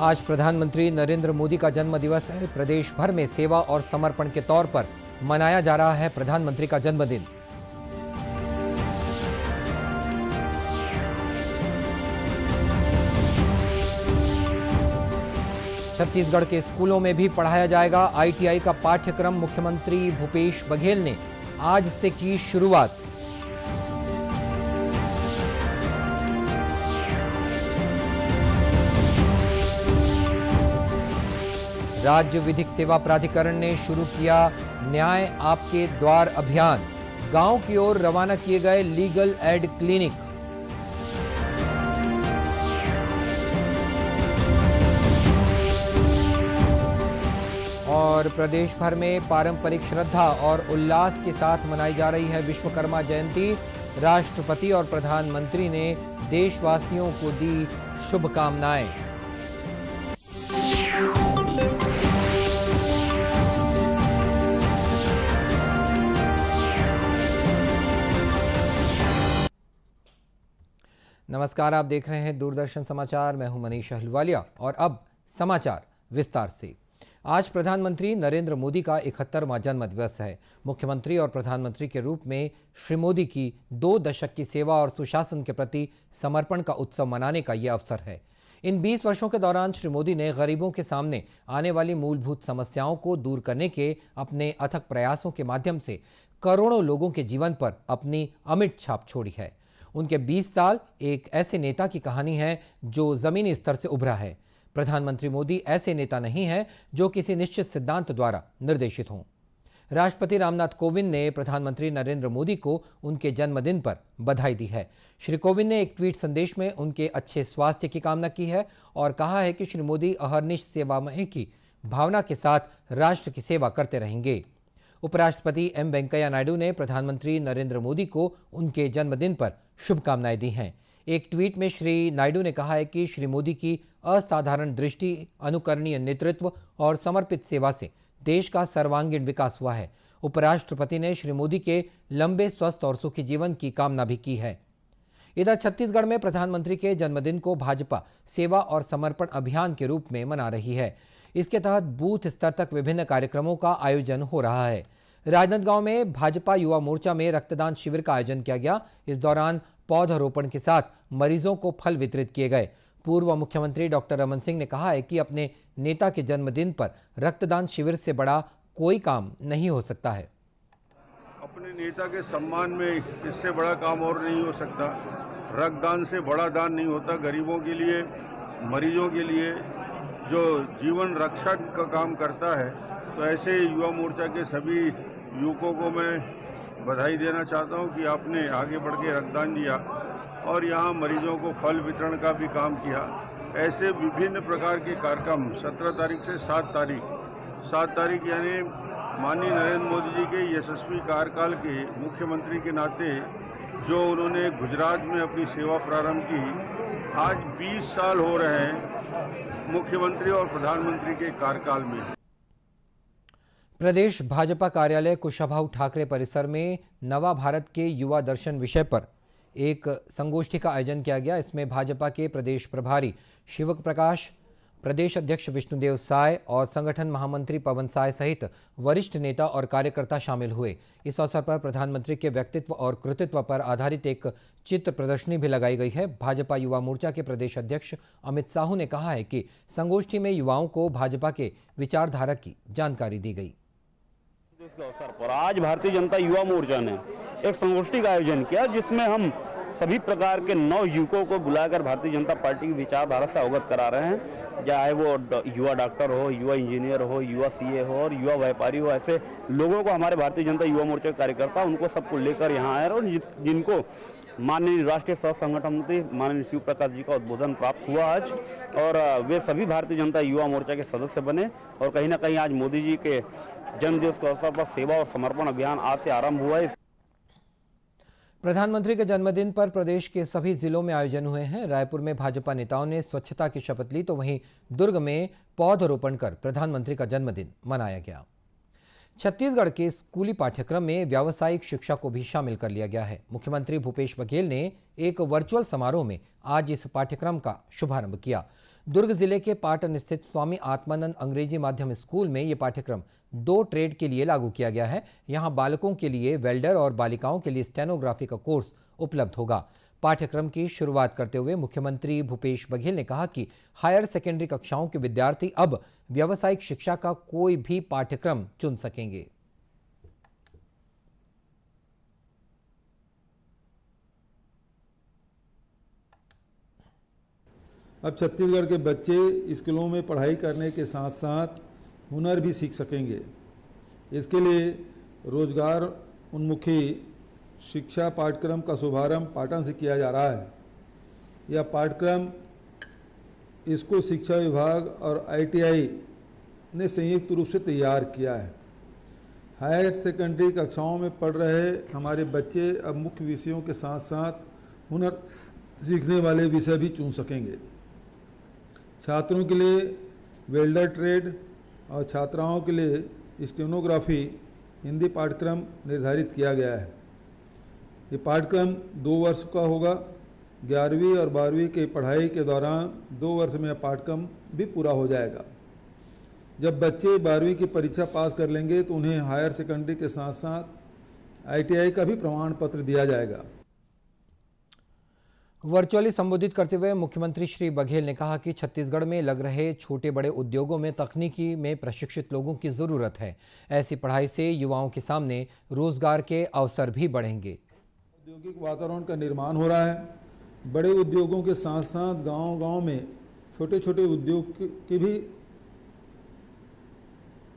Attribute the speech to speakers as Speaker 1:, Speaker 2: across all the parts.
Speaker 1: आज प्रधानमंत्री नरेंद्र मोदी का जन्म दिवस है। प्रदेश भर में सेवा और समर्पण के तौर पर मनाया जा रहा है प्रधानमंत्री का जन्मदिन। छत्तीसगढ़ के स्कूलों में भी पढ़ाया जाएगा आईटीआई का पाठ्यक्रम। मुख्यमंत्री भूपेश बघेल ने आज से की शुरुआत। राज्य विधिक सेवा प्राधिकरण ने शुरू किया न्याय आपके द्वार अभियान। गांव की ओर रवाना किए गए लीगल एड क्लिनिक। और प्रदेश भर में पारंपरिक श्रद्धा और उल्लास के साथ मनाई जा रही है विश्वकर्मा जयंती। राष्ट्रपति और प्रधानमंत्री ने देशवासियों को दी शुभकामनाएं। नमस्कार, आप देख रहे हैं दूरदर्शन समाचार। मैं हूं मनीष अहलूवालिया और अब समाचार विस्तार से। आज प्रधानमंत्री नरेंद्र मोदी का 71वां जन्मदिवस है। मुख्यमंत्री और प्रधानमंत्री के रूप में श्री मोदी की 2 दशक की सेवा और सुशासन के प्रति समर्पण का उत्सव मनाने का यह अवसर है। इन 20 वर्षों के दौरान श्री मोदी ने गरीबों के सामने आने वाली मूलभूत समस्याओं को दूर करने के अपने अथक प्रयासों के माध्यम से करोड़ों लोगों के जीवन पर अपनी अमिट छाप छोड़ी है। उनके 20 साल एक ऐसे नेता की कहानी है जो जमीनी स्तर से उभरा है। प्रधानमंत्री मोदी ऐसे नेता नहीं हैं जो किसी निश्चित सिद्धांत द्वारा निर्देशित हों। राष्ट्रपति रामनाथ कोविंद ने प्रधानमंत्री नरेंद्र मोदी को उनके जन्मदिन पर बधाई दी है। श्री कोविंद ने एक ट्वीट संदेश में उनके अच्छे स्वास्थ्य की कामना की है और कहा है कि श्री मोदी अहर्निश सेवामय की भावना के साथ राष्ट्र की सेवा करते रहेंगे। उपराष्ट्रपति एम वेंकैया नायडू ने प्रधानमंत्री नरेंद्र मोदी को उनके जन्मदिन पर शुभकामनाएं दी हैं। एक ट्वीट में श्री नायडू ने कहा है कि श्री मोदी की असाधारण दृष्टि, अनुकरणीय नेतृत्व और समर्पित सेवा से देश का सर्वांगीण विकास हुआ है। उपराष्ट्रपति ने श्री मोदी के लंबे, स्वस्थ और सुखी जीवन की कामना भी की है। इधर छत्तीसगढ़ में प्रधानमंत्री के जन्मदिन को भाजपा सेवा और समर्पण अभियान के रूप में मना रही है। इसके तहत बूथ स्तर तक विभिन्न कार्यक्रमों का आयोजन हो रहा है। राजनांदगांव में भाजपा युवा मोर्चा में रक्तदान शिविर का आयोजन किया गया। इस दौरान पौधरोपण के साथ मरीजों को फल वितरित किए गए। पूर्व मुख्यमंत्री डॉक्टर रमन सिंह ने कहा है कि अपने नेता के जन्मदिन पर रक्तदान शिविर से बड़ा कोई काम नहीं हो सकता है।
Speaker 2: अपने नेता के सम्मान में इससे बड़ा काम और नहीं हो सकता। रक्तदान से बड़ा दान नहीं होता। गरीबों के लिए, मरीजों के लिए जो जीवन रक्षा का काम करता है, तो ऐसे युवा मोर्चा के सभी युवकों को मैं बधाई देना चाहता हूं कि आपने आगे बढ़ के रक्तदान दिया और यहां मरीजों को फल वितरण का भी काम किया। ऐसे विभिन्न प्रकार के कार्यक्रम 17 तारीख से 7 तारीख यानी माननीय नरेंद्र मोदी जी के यशस्वी कार्यकाल के मुख्यमंत्री के नाते जो उन्होंने गुजरात में अपनी सेवा प्रारंभ की, आज 20 साल हो रहे हैं मुख्यमंत्री और प्रधानमंत्री के कार्यकाल में।
Speaker 1: प्रदेश भाजपा कार्यालय कुशाभाऊ ठाकरे परिसर में नवा भारत के युवा दर्शन विषय पर एक संगोष्ठी का आयोजन किया गया। इसमें भाजपा के प्रदेश प्रभारी शिवक प्रकाश, प्रदेश अध्यक्ष विष्णुदेव साय और संगठन महामंत्री पवन साय सहित वरिष्ठ नेता और कार्यकर्ता शामिल हुए। इस अवसर पर प्रधानमंत्री के व्यक्तित्व और कृतित्व पर आधारित एक चित्र प्रदर्शनी भी लगाई गई है। भाजपा युवा मोर्चा के प्रदेश अध्यक्ष अमित साहू ने कहा है कि संगोष्ठी में युवाओं को भाजपा के विचारधारा की जानकारी दी गई।
Speaker 3: इसके अवसर पर आज भारतीय जनता युवा मोर्चा ने एक संगोष्ठी का आयोजन किया, जिसमें हम सभी प्रकार के 9 युवकों को बुलाकर भारतीय जनता पार्टी की विचारधारा से अवगत करा रहे हैं। चाहे वो युवा डॉक्टर हो, युवा इंजीनियर हो, युवा सीए हो और युवा व्यापारी हो, ऐसे लोगों को हमारे भारतीय जनता युवा मोर्चा के कार्यकर्ता उनको सबको लेकर यहाँ आए और जिनको माननीय राष्ट्रीय सह संगठन मंत्री माननीय शिव प्रकाश जी का उद्बोधन प्राप्त हुआ आज, और वे सभी भारतीय जनता युवा मोर्चा के सदस्य बने। और कहीं ना कहीं आज मोदी जी के जन्मदिवस के अवसर पर सेवा और समर्पण अभियान आज से आरंभ हुआ है।
Speaker 1: प्रधानमंत्री के जन्मदिन पर प्रदेश के सभी जिलों में आयोजन हुए हैं। रायपुर में भाजपा नेताओं ने स्वच्छता की शपथ ली, तो वहीं दुर्ग में पौधरोपण कर प्रधानमंत्री का जन्मदिन मनाया गया। छत्तीसगढ़ के स्कूली पाठ्यक्रम में व्यावसायिक शिक्षा को भी शामिल कर लिया गया है। मुख्यमंत्री भूपेश बघेल ने एक वर्चुअल समारोह में आज इस पाठ्यक्रम का शुभारंभ किया। दुर्ग जिले के पाटन स्थित स्वामी आत्मानंद अंग्रेजी माध्यम स्कूल में यह पाठ्यक्रम 2 ट्रेड के लिए लागू किया गया है। यहां बालकों के लिए वेल्डर और बालिकाओं के लिए स्टेनोग्राफी का कोर्स उपलब्ध होगा। पाठ्यक्रम की शुरुआत करते हुए मुख्यमंत्री भूपेश बघेल ने कहा कि हायर सेकेंडरी कक्षाओं के विद्यार्थी अब व्यावसायिक शिक्षा का कोई भी पाठ्यक्रम चुन सकेंगे।
Speaker 4: अब छत्तीसगढ़ के बच्चे स्कूलों में पढ़ाई करने के साथ साथ हुनर भी सीख सकेंगे। इसके लिए रोजगार उन्मुखी शिक्षा पाठ्यक्रम का शुभारंभ पाटन से किया जा रहा है। यह पाठ्यक्रम स्कूल शिक्षा विभाग और ITI ने संयुक्त रूप से तैयार किया है। हायर सेकेंडरी कक्षाओं में पढ़ रहे हमारे बच्चे अब मुख्य विषयों के साथ साथ हुनर सीखने वाले विषय भी चुन सकेंगे। छात्रों के लिए वेल्डर ट्रेड और छात्राओं के लिए स्टेनोग्राफी हिंदी पाठ्यक्रम निर्धारित किया गया है। ये पाठ्यक्रम 2 वर्ष का होगा। 11वीं और 12वीं की पढ़ाई के दौरान 2 वर्ष में यह पाठ्यक्रम भी पूरा हो जाएगा। जब बच्चे 12वीं की परीक्षा पास कर लेंगे तो उन्हें हायर सेकेंडरी के साथ साथ ITI का भी प्रमाण पत्र दिया जाएगा।
Speaker 1: वर्चुअली संबोधित करते हुए मुख्यमंत्री श्री बघेल ने कहा कि छत्तीसगढ़ में लग रहे छोटे बड़े उद्योगों में तकनीकी में प्रशिक्षित लोगों की जरूरत है। ऐसी पढ़ाई से युवाओं के सामने रोजगार के अवसर भी बढ़ेंगे।
Speaker 4: औद्योगिक वातावरण का निर्माण हो रहा है। बड़े उद्योगों के साथ साथ गांव-गांव में छोटे छोटे उद्योग की भी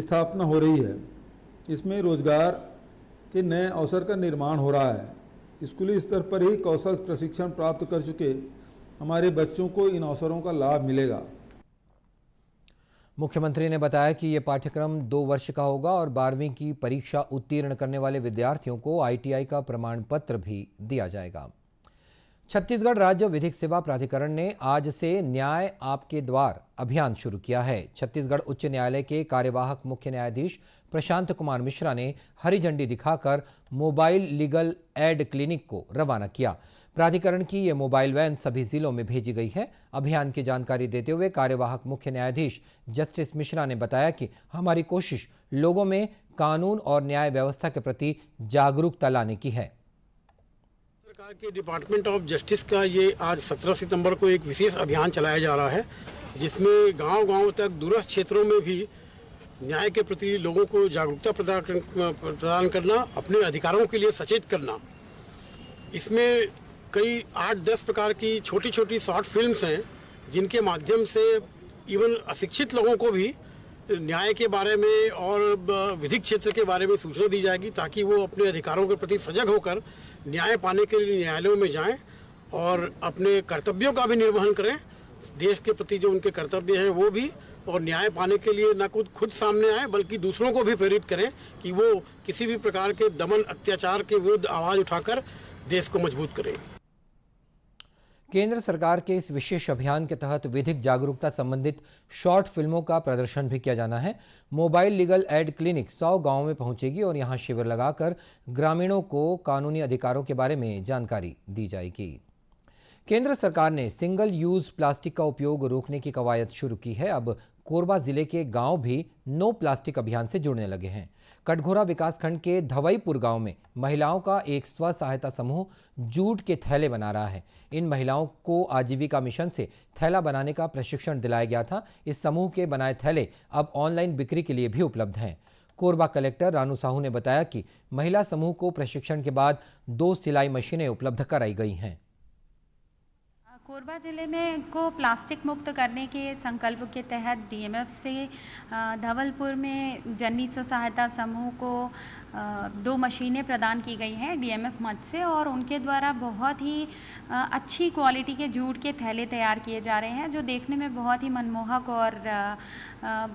Speaker 4: स्थापना हो रही है। इसमें रोजगार के नए अवसर का निर्माण हो रहा है। स्कूली स्तर पर ही कौशल प्रशिक्षण प्राप्त कर चुके हमारे बच्चों को इन अवसरों का लाभ मिलेगा।
Speaker 1: मुख्यमंत्री ने बताया कि यह पाठ्यक्रम 2 वर्ष का होगा और 12वीं की परीक्षा उत्तीर्ण करने वाले विद्यार्थियों को ITI का प्रमाण पत्र भी दिया जाएगा। छत्तीसगढ़ राज्य विधिक सेवा प्राधिकरण ने आज से न्याय आपके द्वार अभियान शुरू किया है। छत्तीसगढ़ उच्च न्यायालय के कार्यवाहक मुख्य न्यायाधीश प्रशांत कुमार मिश्रा ने हरी झंडी दिखाकर मोबाइल लीगल एड क्लिनिक को रवाना किया। प्राधिकरण की यह मोबाइल वैन सभी जिलों में भेजी गई है। अभियान की जानकारी देते हुए कार्यवाहक मुख्य न्यायाधीश जस्टिस मिश्रा ने बताया कि हमारी कोशिश लोगों में कानून और न्याय व्यवस्था के प्रति जागरूकता लाने की है।
Speaker 5: सरकार के डिपार्टमेंट ऑफ जस्टिस का ये आज 17 सितंबर को एक विशेष अभियान चलाया जा रहा है, जिसमें गांव-गांव तक दूरस्थ क्षेत्रों में भी न्याय के प्रति लोगों को जागरूकता प्रदान करना, अपने अधिकारों के लिए सचेत करना। इसमें कई 8-10 प्रकार की छोटी छोटी शॉर्ट फिल्म्स हैं, जिनके माध्यम से इवन अशिक्षित लोगों को भी न्याय के बारे में और विधिक क्षेत्र के बारे में सूचना दी जाएगी, ताकि वो अपने अधिकारों के प्रति सजग होकर न्याय पाने के लिए न्यायालयों में जाएं और अपने कर्तव्यों का भी निर्वहन करें। देश के प्रति जो उनके कर्तव्य हैं वो भी, और न्याय पाने के लिए न खुद सामने आए बल्कि दूसरों को भी प्रेरित करें कि वो किसी भी प्रकार के दमन अत्याचार के विरुद्ध आवाज उठाकर देश को मजबूत करें।
Speaker 1: केंद्र सरकार के इस विशेष अभियान के तहत विधिक जागरूकता संबंधित शॉर्ट फिल्मों का प्रदर्शन भी किया जाना है। मोबाइल लीगल एड क्लिनिक 100 गांवों में पहुंचेगी और यहां शिविर लगाकर ग्रामीणों को कानूनी अधिकारों के बारे में जानकारी दी जाएगी। केंद्र सरकार ने सिंगल यूज प्लास्टिक का उपयोग रोकने की कवायद शुरू की है। अब कोरबा जिले के गांव भी नो प्लास्टिक अभियान से जुड़ने लगे हैं। कटघोरा विकासखंड के धवईपुर गांव में महिलाओं का एक स्व सहायता समूह जूट के थैले बना रहा है। इन महिलाओं को आजीविका मिशन से थैला बनाने का प्रशिक्षण दिलाया गया था। इस समूह के बनाए थैले अब ऑनलाइन बिक्री के लिए भी उपलब्ध हैं। कोरबा कलेक्टर रानू साहू ने बताया कि महिला समूह को प्रशिक्षण के बाद 2 सिलाई मशीनें उपलब्ध कराई गई हैं।
Speaker 6: कोरबा ज़िले में को प्लास्टिक मुक्त करने के संकल्प के तहत DMF से धवलपुर में जननी स्व सहायता समूह को 2 मशीनें प्रदान की गई हैं DMF मद से, और उनके द्वारा बहुत ही अच्छी क्वालिटी के जूट के थैले तैयार किए जा रहे हैं, जो देखने में बहुत ही मनमोहक और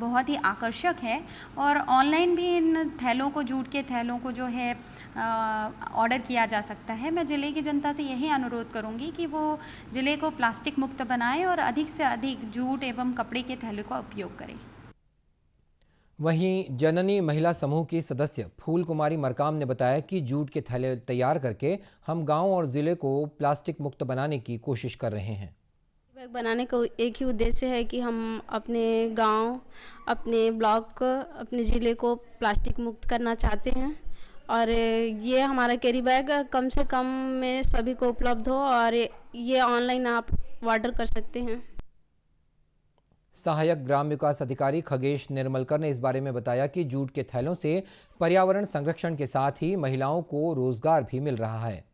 Speaker 6: बहुत ही आकर्षक है। और ऑनलाइन भी इन थैलों को, जूट के थैलों को जो है ऑर्डर किया जा सकता है। मैं ज़िले की जनता से यही अनुरोध करूंगी कि वो ज़िले को प्लास्टिक मुक्त बनाएं और अधिक से अधिक जूट एवं कपड़े के थैलों का उपयोग करें।
Speaker 1: वहीं जननी महिला समूह की सदस्य फूल कुमारी मरकाम ने बताया कि जूट के थैले तैयार करके हम गांव और जिले को प्लास्टिक मुक्त बनाने की कोशिश कर रहे हैं।
Speaker 7: बैग बनाने का एक ही उद्देश्य है कि हम अपने गांव, अपने ब्लॉक, अपने ज़िले को प्लास्टिक मुक्त करना चाहते हैं और ये हमारा कैरी बैग कम से कम में सभी को उपलब्ध हो और ये ऑनलाइन आप ऑर्डर कर सकते हैं।
Speaker 1: सहायक ग्राम विकास अधिकारी खगेश निर्मलकर ने इस बारे में बताया कि जूट के थैलों से पर्यावरण संरक्षण के साथ ही महिलाओं को रोजगार भी मिल रहा है।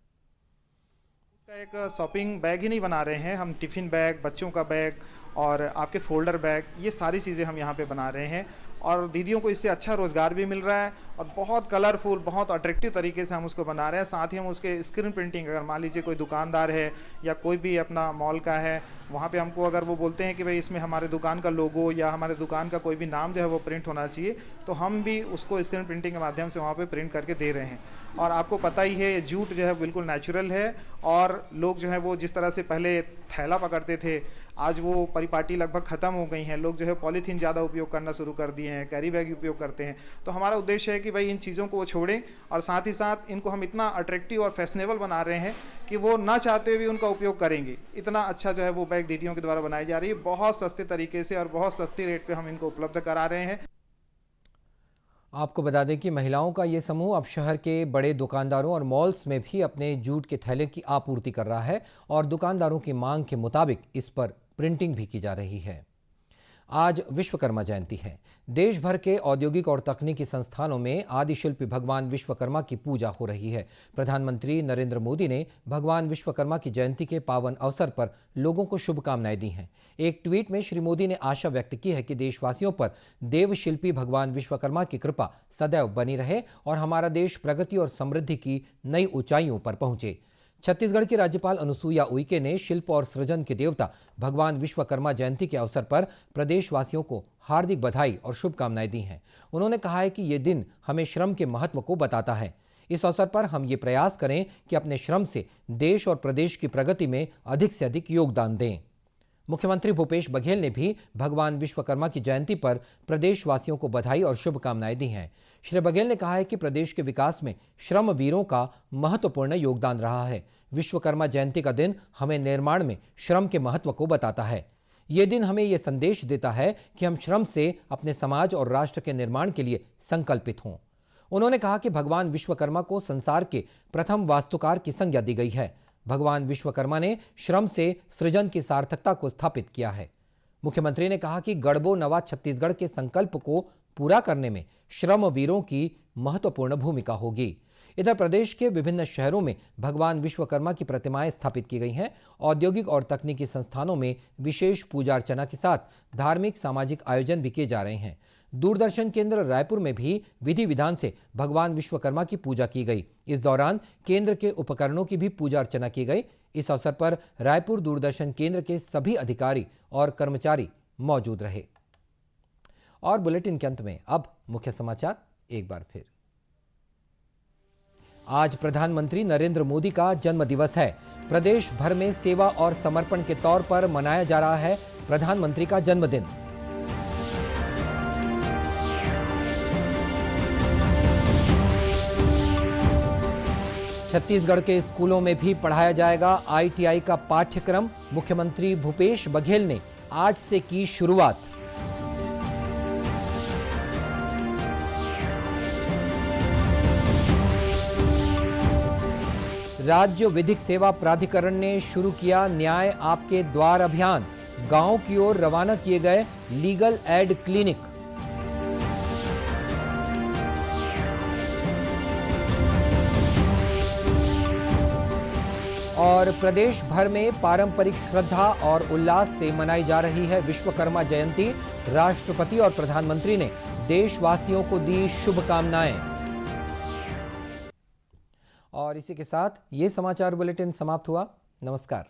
Speaker 8: एक शॉपिंग बैग ही नहीं बना रहे हैं हम, टिफ़िन बैग, बच्चों का बैग और आपके फोल्डर बैग, ये सारी चीज़ें हम यहाँ पे बना रहे हैं और दीदियों को इससे अच्छा रोज़गार भी मिल रहा है और बहुत कलरफुल, बहुत अट्रैक्टिव तरीके से हम उसको बना रहे हैं। साथ ही हम उसके स्क्रीन प्रिंटिंग, अगर मान लीजिए कोई दुकानदार है या कोई भी अपना मॉल का है, वहाँ पे हमको अगर वो बोलते हैं कि भाई इसमें हमारे दुकान का लोगो या हमारे दुकान का कोई भी नाम जो है वो प्रिंट होना चाहिए, तो हम भी उसको स्क्रीन प्रिंटिंग के माध्यम से वहाँ पे प्रिंट करके दे रहे हैं। और आपको पता ही है जूट जो है बिल्कुल नेचुरल है और लोग जो है वो जिस तरह से पहले थैला पकड़ते थे, आज वो परिपाटी लगभग ख़त्म हो गई हैं। लोग जो है पॉलीथीन ज़्यादा उपयोग करना शुरू कर दिए हैं, कैरी बैग उपयोग करते हैं। तो हमारा उद्देश्य है कि भाई इन चीज़ों को वो छोड़ें और साथ ही साथ इनको हम इतना अट्रैक्टिव और फैशनेबल बना रहे हैं कि वो ना चाहते हुए भी उनका उपयोग करेंगे। इतना अच्छा जो है वो बैग दीदियों के द्वारा बनाई जा रही है, बहुत सस्ते तरीके से और बहुत सस्ती रेट पे हम इनको उपलब्ध करा रहे हैं।
Speaker 1: आपको बता दें कि महिलाओं का ये समूह अब शहर के बड़े दुकानदारों और मॉल्स में भी अपने जूट के थैले की आपूर्ति कर रहा है और दुकानदारों की मांग के मुताबिक इस पर प्रिंटिंग भी की जा रही है। आज विश्वकर्मा जयंती है। देश भर के औद्योगिक और तकनीकी संस्थानों में आदिशिल्पी भगवान विश्वकर्मा की पूजा हो रही है। प्रधानमंत्री नरेंद्र मोदी ने भगवान विश्वकर्मा की जयंती के पावन अवसर पर लोगों को शुभकामनाएं दी हैं। एक ट्वीट में श्री मोदी ने आशा व्यक्त की है कि देशवासियों पर देवशिल्पी भगवान विश्वकर्मा की कृपा सदैव बनी रहे और हमारा देश प्रगति और समृद्धि की नई ऊंचाइयों पर पहुंचे। छत्तीसगढ़ की राज्यपाल अनुसुईया उइके ने शिल्प और सृजन के देवता भगवान विश्वकर्मा जयंती के अवसर पर प्रदेशवासियों को हार्दिक बधाई और शुभकामनाएं दी हैं। उन्होंने कहा है कि ये दिन हमें श्रम के महत्व को बताता है। इस अवसर पर हम ये प्रयास करें कि अपने श्रम से देश और प्रदेश की प्रगति में अधिक से अधिक योगदान दें। मुख्यमंत्री भूपेश बघेल ने भी भगवान विश्वकर्मा की जयंती पर प्रदेशवासियों को बधाई और शुभकामनाएं दी हैं। श्री बघेल ने कहा है कि प्रदेश के विकास में श्रम वीरों का महत्वपूर्ण योगदान रहा है। विश्वकर्मा जयंती का दिन हमें निर्माण में श्रम के महत्व को बताता है। ये दिन हमें ये संदेश देता है कि हम श्रम से अपने समाज और राष्ट्र के निर्माण के लिए संकल्पित हों। उन्होंने कहा कि भगवान विश्वकर्मा को संसार के प्रथम वास्तुकार की संज्ञा दी गई है। भगवान विश्वकर्मा ने श्रम से सृजन की सार्थकता को स्थापित किया है। मुख्यमंत्री ने कहा कि गढ़बो नवा छत्तीसगढ़ के संकल्प को पूरा करने में श्रम वीरों की महत्वपूर्ण भूमिका होगी। इधर प्रदेश के विभिन्न शहरों में भगवान विश्वकर्मा की प्रतिमाएं स्थापित की गई हैं। औद्योगिक और तकनीकी संस्थानों में विशेष पूजा अर्चना के साथ धार्मिक सामाजिक आयोजन भी किए जा रहे हैं। दूरदर्शन केंद्र रायपुर में भी विधि विधान से भगवान विश्वकर्मा की पूजा की गई। इस दौरान केंद्र के उपकरणों की भी पूजा अर्चना की गई। इस अवसर पर रायपुर दूरदर्शन केंद्र के सभी अधिकारी और कर्मचारी मौजूद रहे। और बुलेटिन के अंत में अब मुख्य समाचार एक बार फिर। आज प्रधानमंत्री नरेंद्र मोदी का जन्म दिवस है। प्रदेश भर में सेवा और समर्पण के तौर पर मनाया जा रहा है प्रधानमंत्री का जन्मदिन। छत्तीसगढ़ के स्कूलों में भी पढ़ाया जाएगा ITI का पाठ्यक्रम। मुख्यमंत्री भूपेश बघेल ने आज से की शुरुआत। राज्य विधिक सेवा प्राधिकरण ने शुरू किया न्याय आपके द्वार अभियान। गांव की ओर रवाना किए गए लीगल एड क्लिनिक। और प्रदेश भर में पारंपरिक श्रद्धा और उल्लास से मनाई जा रही है विश्वकर्मा जयंती। राष्ट्रपति और प्रधानमंत्री ने देशवासियों को दी शुभकामनाएं। और इसी के साथ ये समाचार बुलेटिन समाप्त हुआ। नमस्कार।